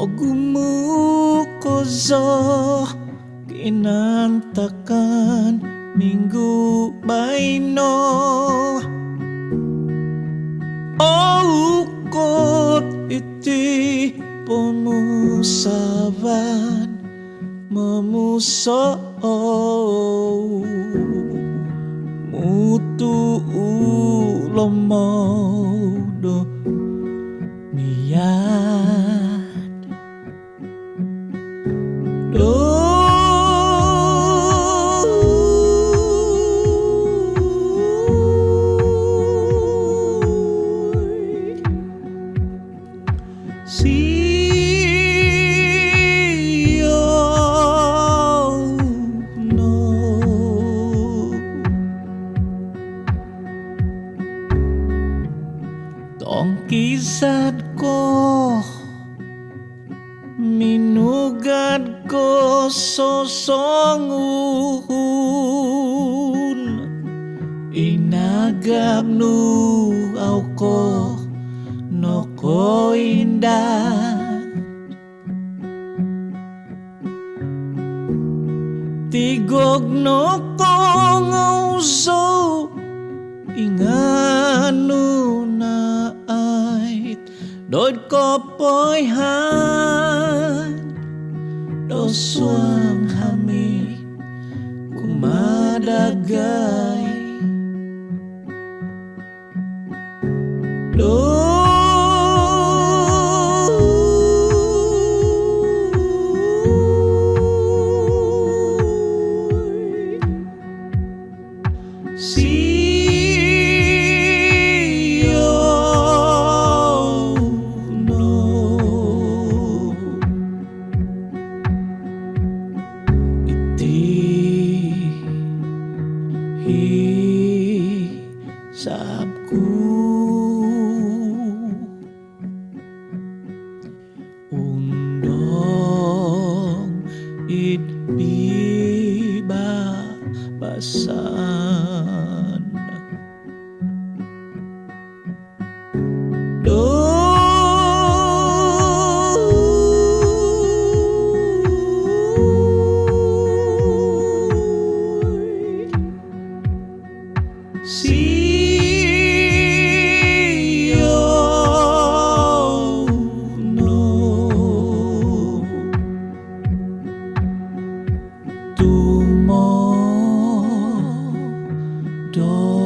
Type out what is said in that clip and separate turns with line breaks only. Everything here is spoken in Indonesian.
Ogumu kozo kinantakan minggu baino ukot iti pemusaban memuso mutu ulomodo miat Tong kisat ko minugad ko sosongun inagam nu au ko no ko indah tigog no ko ngauso inganu na ait dod ko poyhan do suang hami kumadagay do sabku undong it biba basan Tumo do